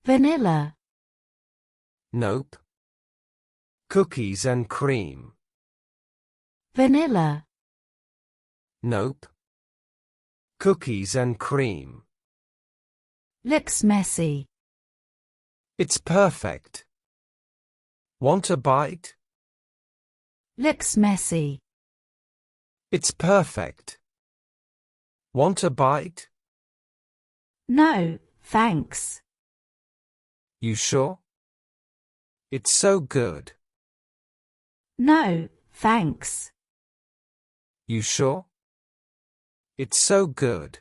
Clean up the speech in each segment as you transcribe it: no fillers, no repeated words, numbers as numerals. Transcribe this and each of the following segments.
Vanilla. Nope. Cookies and cream. Vanilla. Nope. Cookies and cream. Looks messy. It's perfect. Want a bite? Looks messy. It's perfect. Want a bite? No, thanks. You sure? It's so good. No, thanks. You sure? It's so good.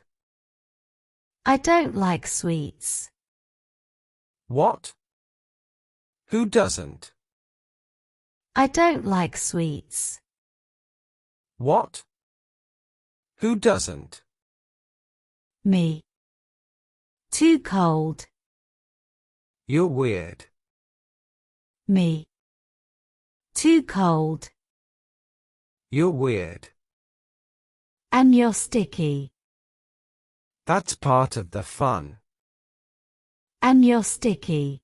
I don't like sweets. What? Who doesn't? I don't like sweets. What? Who doesn't? Me. Too cold. You're weird. Me. Too cold. You're weird. And you're sticky. That's part of the fun. And you're sticky.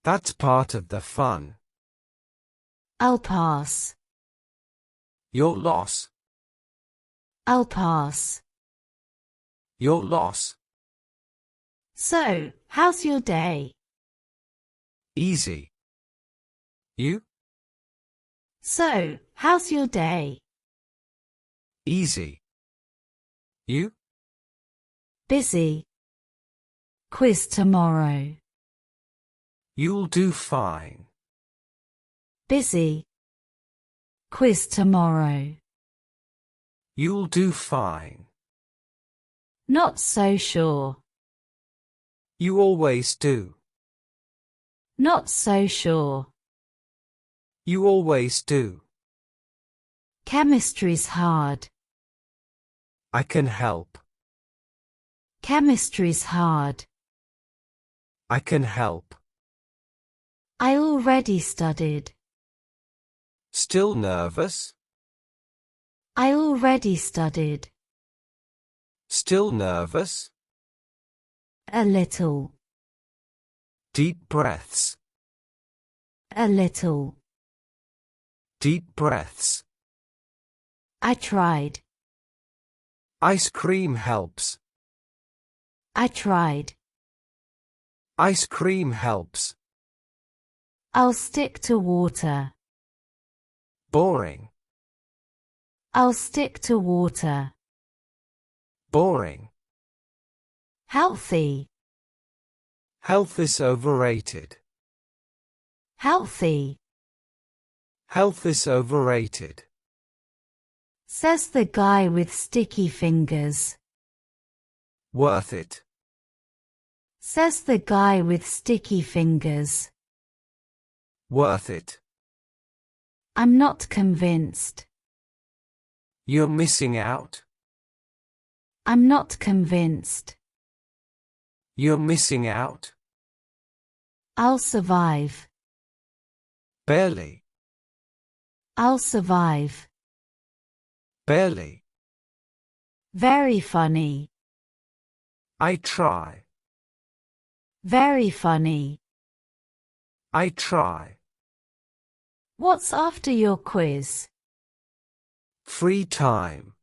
That's part of the fun. I'll pass. Your loss. I'll pass. Your loss. So, how's your day? Easy. You? So, how's your day? Easy. You? Busy. Quiz tomorrow. You'll do fine. Busy. Quiz tomorrow. You'll do fine. Not so sure. You always do. Not so sure. You always do. Chemistry's hard. I can help. Chemistry's hard. I can help. I already studied. Still nervous? I already studied. Still nervous? A little. Deep breaths. A little. Deep breaths. I tried. Ice cream helps. I tried. Ice cream helps. I'll stick to water. Boring. I'll stick to water. Boring. Healthy. Health is overrated. Healthy. Health is overrated. Says the guy with sticky fingers. Worth it. Says the guy with sticky fingers. Worth it. I'm not convinced. You're missing out. I'm not convinced. You're missing out. I'll survive. Barely. I'll survive. Barely. Very funny. I try. Very funny. I try. What's after your quiz? Free time.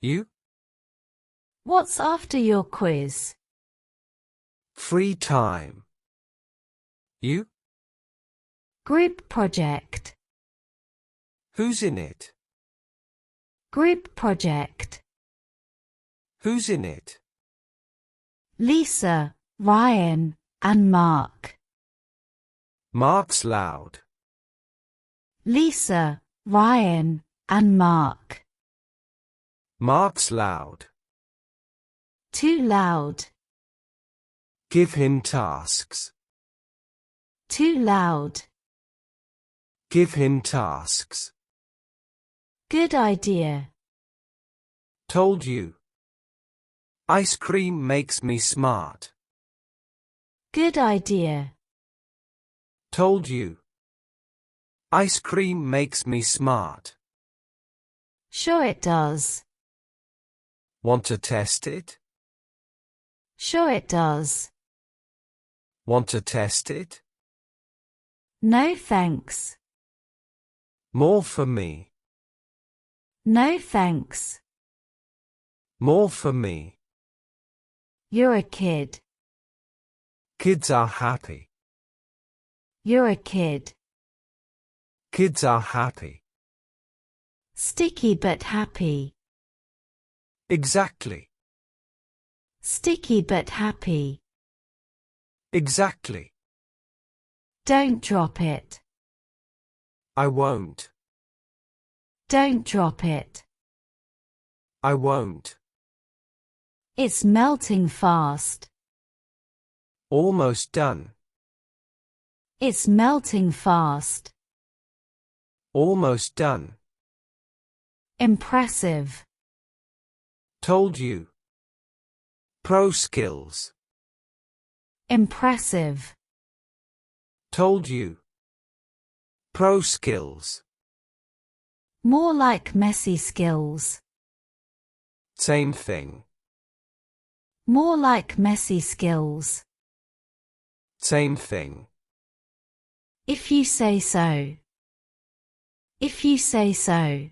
You? What's after your quiz? Free time. You? Group project. Who's in it? Group project. Who's in it? Lisa, Ryan, and Mark. Mark's loud. Lisa, Ryan, and Mark. Mark's loud. Too loud. Give him tasks. Too loud. Give him tasks. Good idea. Told you. Ice cream makes me smart. Good idea. Told you. Ice cream makes me smart. Sure it does. Want to test it? Sure it does. Want to test it? No thanks. More for me. No thanks. More for me. You're a kid. Kids are happy. You're a kid. Kids are happy. Sticky but happy. Exactly. Sticky but happy. Exactly. Don't drop it. I won't. Don't drop it. I won't. It's melting fast. Almost done. It's melting fast. Almost done. Impressive. Told you. Pro skills. Impressive. Told you. Pro skills. More like messy skills. Same thing. More like messy skills. Same thing. If you say so. If you say so.